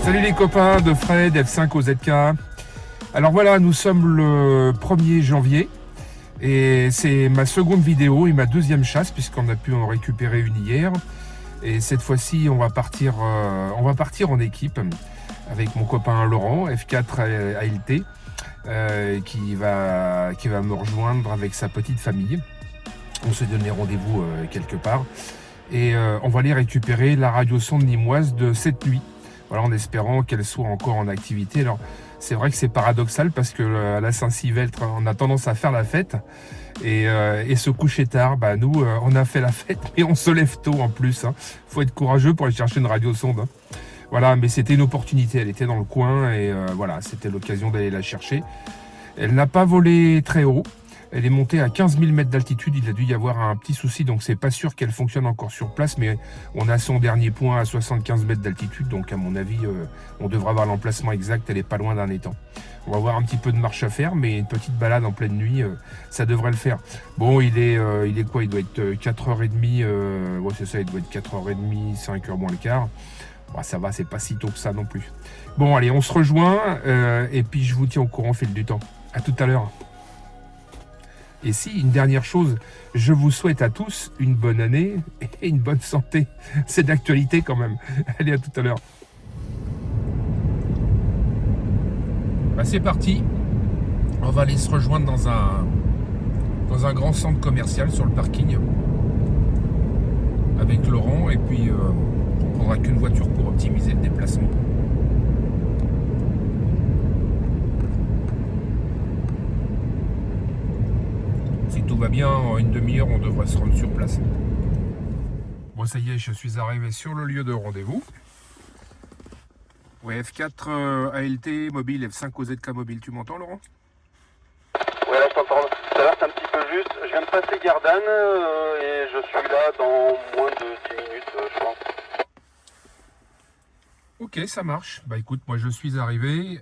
Salut les copains de Fred, F5 au ZK. Alors voilà, nous sommes le 1er janvier et c'est ma seconde vidéo et ma deuxième chasse puisqu'on a pu en récupérer une hier. Et cette fois-ci, on va partir en équipe avec mon copain Laurent, F4 ALT, qui va me rejoindre avec sa petite famille. On s'est donné rendez-vous quelque part et on va aller récupérer la radiosonde nîmoise de cette nuit. Voilà, en espérant qu'elle soit encore en activité. Alors, c'est vrai que c'est paradoxal parce que à la Saint-Sylvestre, on a tendance à faire la fête et se coucher tard. Bah, nous, on a fait la fête et on se lève tôt en plus. Faut être courageux pour aller chercher une radiosonde. Voilà, mais c'était une opportunité. Elle était dans le coin et voilà, c'était l'occasion d'aller la chercher. Elle n'a pas volé très haut. Elle est montée à 15 000 mètres d'altitude. Il a dû y avoir un petit souci, donc c'est pas sûr qu'elle fonctionne encore sur place. Mais on a son dernier point à 75 mètres d'altitude, donc à mon avis, on devra avoir l'emplacement exact. Elle est pas loin d'un étang. On va avoir un petit peu de marche à faire, mais une petite balade en pleine nuit, ça devrait le faire. Bon, il est quoi? Il doit être 4h30. Ouais, c'est ça, il doit être 4h30, 5h moins le quart. Bon, ça va, c'est pas si tôt que ça non plus. Bon, allez, on se rejoint et puis je vous tiens au courant au fil du temps. À tout à l'heure. Et si, une dernière chose, je vous souhaite à tous une bonne année et une bonne santé. C'est d'actualité quand même. Allez, à tout à l'heure. Bah, c'est parti. On va aller se rejoindre dans un grand centre commercial sur le parking avec Laurent. Et puis, on ne prendra qu'une voiture pour optimiser le déplacement. Si tout va bien, en une demi-heure, on devrait se rendre sur place. Bon, ça y est, je suis arrivé sur le lieu de rendez-vous. Ouais, F4 ALT mobile, F5 OZK mobile. Tu m'entends, Laurent? Ouais, là je t'entends. Tout à l'heure c'est un petit peu juste. Je viens de passer Gardanne et je suis là dans moins de 10 minutes, je pense. Ok, ça marche. Bah écoute, moi je suis arrivé.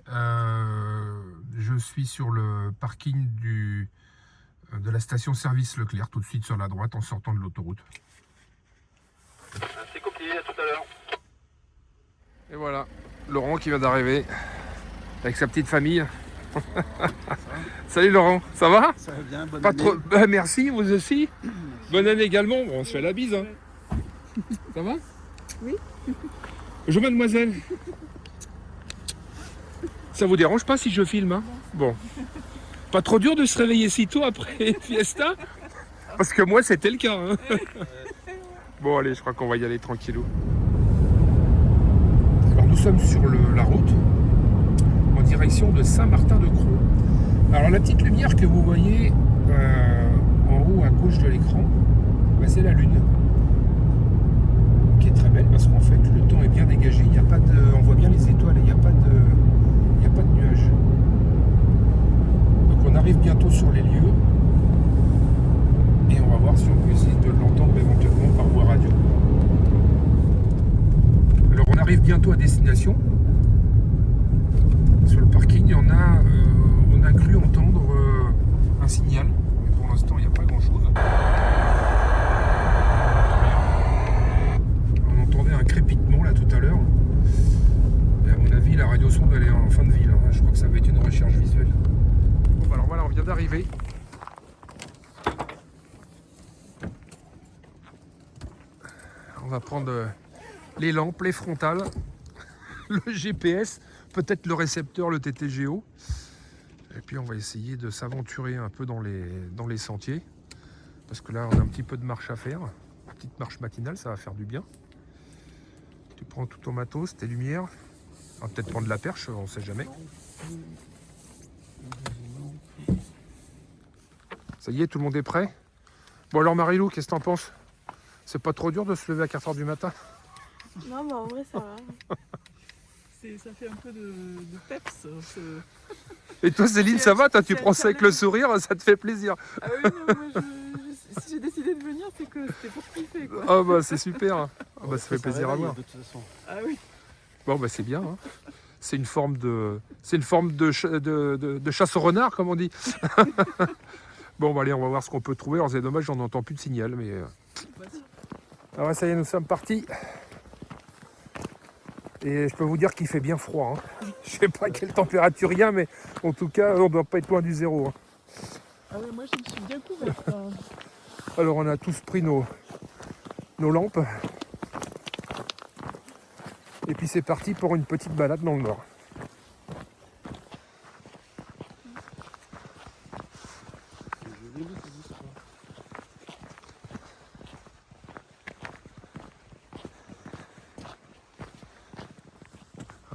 Je suis sur le parking de la station-service Leclerc, tout de suite sur la droite en sortant de l'autoroute. C'est copié, à tout à l'heure. Et voilà, Laurent qui vient d'arriver avec sa petite famille. Salut Laurent, ça va? Ça va bien, bonne Pas année. trop. Bah, merci, vous aussi. Bonne année également. Bon, on se fait la bise. Ça va? Oui. Bonjour mademoiselle. Ça vous dérange pas si je filme, hein? Bon. Pas trop dur de se réveiller si tôt après Fiesta? Parce que moi c'était le cas. Hein. Bon allez, je crois qu'on va y aller tranquillou. Alors nous sommes sur la route en direction de Saint-Martin-de-Crau. Alors la petite lumière que vous voyez en haut à gauche de l'écran, bah, c'est la lune. Qui est très belle parce qu'en fait le temps est bien dégagé. Il y a pas de, on voit bien les étoiles et il n'y a pas de nuages. Donc on arrive bientôt sur les lieux et on va voir si on peut essayer de l'entendre éventuellement par voie radio. Alors on arrive bientôt à destination. Sur le parking, on a cru entendre un signal, mais pour l'instant il n'y a pas grand chose. On entendait un crépitement là tout à l'heure. Et à mon avis, la radiosonde elle est en fin de ville. Hein. Je crois que ça va être une recherche visuelle. Bon, bah alors voilà, on vient d'arriver. On va prendre les lampes, les frontales, le GPS, peut-être le récepteur, le TTGO. Et puis on va essayer de s'aventurer un peu dans les sentiers. Parce que là, on a un petit peu de marche à faire. Une petite marche matinale, ça va faire du bien. Tu prends tout ton matos, tes lumières. On va peut-être prendre la perche, on sait jamais. Ça y est, tout le monde est prêt? Bon alors Marilou, qu'est-ce que t'en penses? C'est pas trop dur de se lever à 4h du matin? Non, mais en vrai, ça va. Ça fait un peu de peps. Et toi Céline, ça va? Toi, tu C'est prends un ça avec le challenge. sourire, ça te fait plaisir. Ah oui, non, moi, si j'ai décidé de venir, c'est que c'était pour kiffer, quoi. Ah bah c'est super. Ah bah ça fait plaisir à voir. De toute façon. Ah oui. Bon bah c'est bien. Hein. C'est une forme de chasse au renard, comme on dit. Bon bah allez, on va voir ce qu'on peut trouver. Alors c'est dommage, j'en entends plus de signal, mais. Ah ouais, ça y est, nous sommes partis. Et je peux vous dire qu'il fait bien froid. Hein. Je sais pas à quelle température il y a, mais en tout cas, on doit pas être loin du zéro. Hein. Ah ouais, moi je me suis bien couverte. Hein. Alors on a tous pris nos lampes. Et puis c'est parti pour une petite balade dans le nord.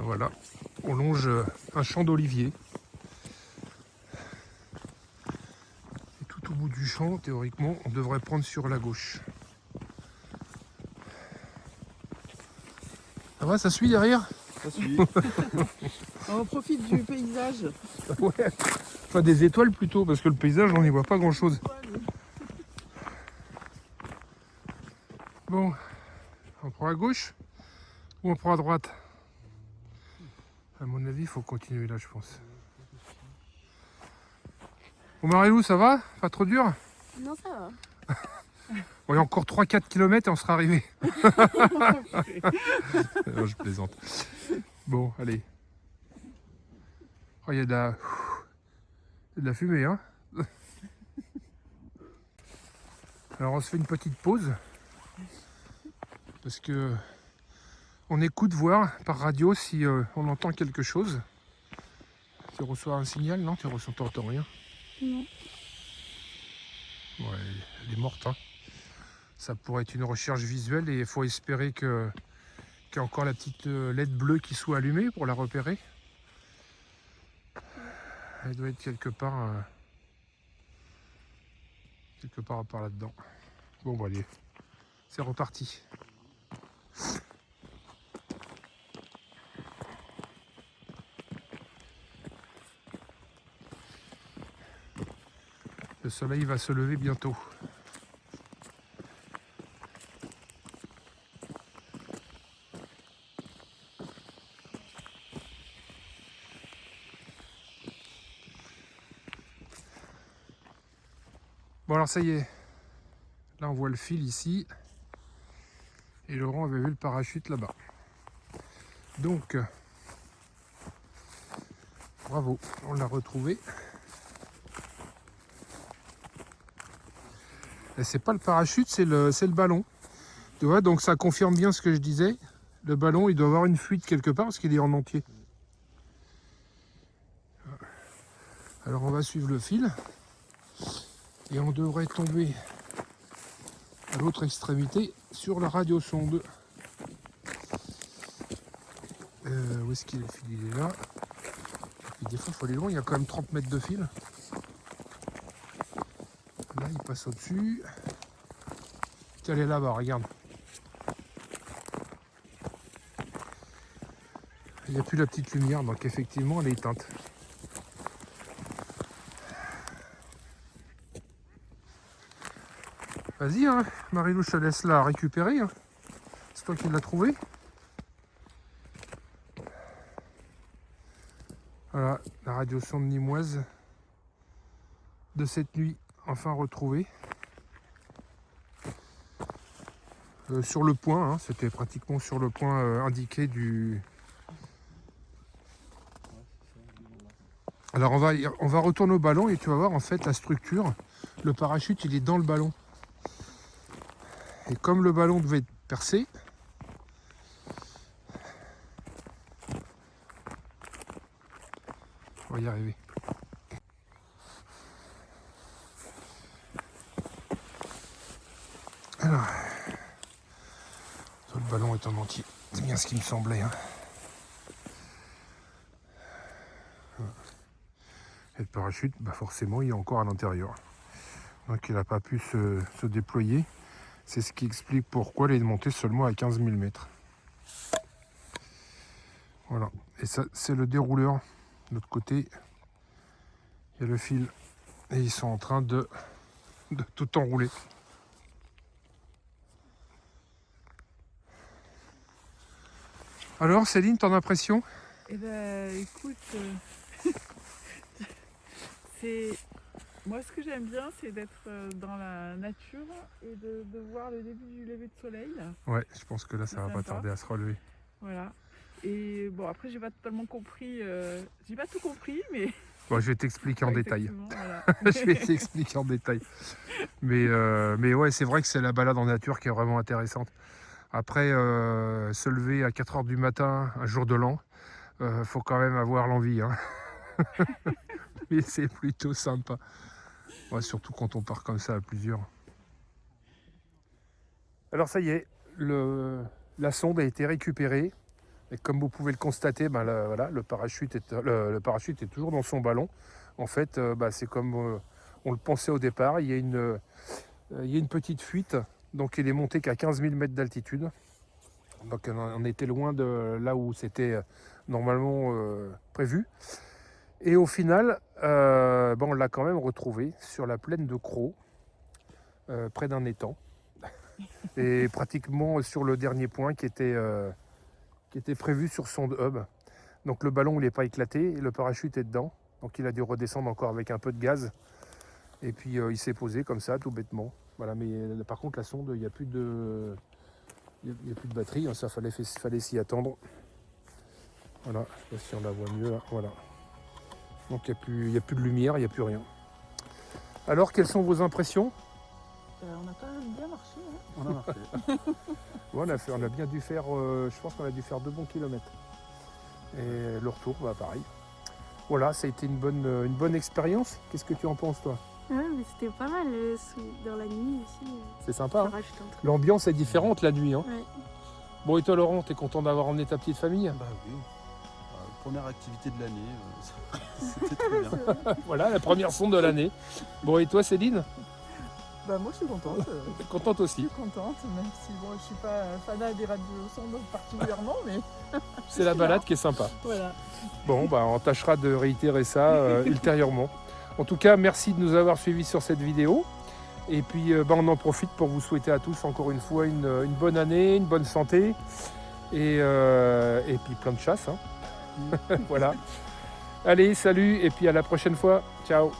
Voilà, on longe un champ d'olivier. Et tout au bout du champ, théoriquement, on devrait prendre sur la gauche. Ça va, ça suit derrière? Ça suit. On profite du paysage. Ouais, enfin des étoiles plutôt, parce que le paysage, on n'y voit pas grand-chose. Bon, on prend à gauche ou on prend à droite? À mon avis, il faut continuer là, je pense. Bon, Marilou, ça va? Pas trop dur? Non, ça va. Bon, il y a encore 3-4 km et on sera arrivé. Non, je plaisante. Bon, allez. Oh, il y a de la fumée, hein? Alors, on se fait une petite pause. Parce que on écoute voir par radio si on entend quelque chose. Tu reçois un signal, non? Tu n'entends rien? Non. Ouais, elle est morte, hein. Ça pourrait être une recherche visuelle et il faut espérer qu'il y a encore la petite LED bleue qui soit allumée pour la repérer. Elle doit être quelque part par là-dedans. Bon, bah allez, c'est reparti. Le soleil va se lever bientôt. Bon alors ça y est, là on voit le fil ici, et Laurent avait vu le parachute là-bas. Donc, bravo, on l'a retrouvé. Et c'est pas le parachute, c'est le ballon. Tu vois, donc ça confirme bien ce que je disais. Le ballon, il doit avoir une fuite quelque part parce qu'il est en entier. Alors on va suivre le fil. Et on devrait tomber à l'autre extrémité sur la radiosonde. Où est-ce qu'il est le fil? Il est là. Et puis des fois, il faut aller loin, il y a quand même 30 mètres de fil. Là, il passe au-dessus. Tiens, elle est là-bas, regarde. Il n'y a plus la petite lumière, donc effectivement, elle est éteinte. Vas-y, hein, Marilou, je te laisse la récupérer. Hein. C'est toi qui l'as trouvé. Voilà, la radiosonde nimoise de cette nuit, enfin retrouvée. Sur le point, hein, c'était pratiquement sur le point indiqué du... Alors on va retourner au ballon et tu vas voir en fait la structure. Le parachute, il est dans le ballon. Et comme le ballon devait être percé, on va y arriver. Alors, le ballon est en entier. C'est bien ce qui me semblait. Hein. Et le parachute, bah forcément, il est encore à l'intérieur. Donc il n'a pas pu se déployer. C'est ce qui explique pourquoi il est monté seulement à 15 000 mètres. Voilà. Et ça, c'est le dérouleur. De l'autre côté, il y a le fil. Et ils sont en train de tout enrouler. Alors Céline, ton impression? Eh ben, écoute, moi ce que j'aime bien, c'est d'être dans la nature et de voir le début du lever de soleil. Là. Ouais, je pense que là, ça va pas tarder à se relever. Voilà. Et bon, après, j'ai pas totalement compris. J'ai pas tout compris, mais. Bon, je vais t'expliquer en détail. Exactement, voilà. Je vais t'expliquer en détail. Mais ouais, c'est vrai que c'est la balade en nature qui est vraiment intéressante. Après, se lever à 4 h du matin, un jour de l'an, faut quand même avoir l'envie. Hein. Mais c'est plutôt sympa. Ouais, surtout quand on part comme ça à plusieurs. Alors ça y est, la sonde a été récupérée. Et comme vous pouvez le constater, ben voilà, le parachute est toujours dans son ballon. En fait, c'est comme on le pensait au départ. Il y a une petite fuite. Donc il est monté qu'à 15 000 mètres d'altitude. Donc on était loin de là où c'était normalement prévu. Et au final, on l'a quand même retrouvé sur la plaine de Crau, près d'un étang. Et pratiquement sur le dernier point qui était prévu sur son hub. Donc le ballon il n'est pas éclaté et le parachute est dedans. Donc il a dû redescendre encore avec un peu de gaz. Et puis il s'est posé comme ça, tout bêtement. Voilà, mais par contre la sonde, il n'y a plus de batterie, hein, ça fallait s'y attendre. Voilà, je sais pas si on la voit mieux là. Voilà. Donc il n'y a plus de lumière, il n'y a plus rien. Alors, quelles sont vos impressions? On a quand même bien marché. Hein. On a marché. Ouais, on a bien dû faire, je pense qu'on a dû faire 2 bons kilomètres. Et le retour, pareil. Voilà, ça a été une bonne expérience. Qu'est-ce que tu en penses, toi? Ouais, mais c'était pas mal dans la nuit aussi. C'est sympa. Ça Hein, rajoute un truc. l'ambiance est différente la nuit. Hein. Ouais. Bon, et toi, Laurent, t'es content d'avoir emmené ta petite famille? Bah oui. Première activité de l'année, c'était très bien. Voilà, la première sonde de l'année. Bon, et toi, Céline? Bah, moi, je suis contente. T'es contente Je aussi? suis contente, même si bon, je suis pas fanat des radios sondes particulièrement, mais C'est la balade qui est sympa. voilà. Bon, on tâchera de réitérer ça ultérieurement. En tout cas, merci de nous avoir suivis sur cette vidéo. Et puis, on en profite pour vous souhaiter à tous encore une fois une bonne année, une bonne santé. Et puis plein de chasse. Hein. Voilà. Allez, salut et puis à la prochaine fois. Ciao.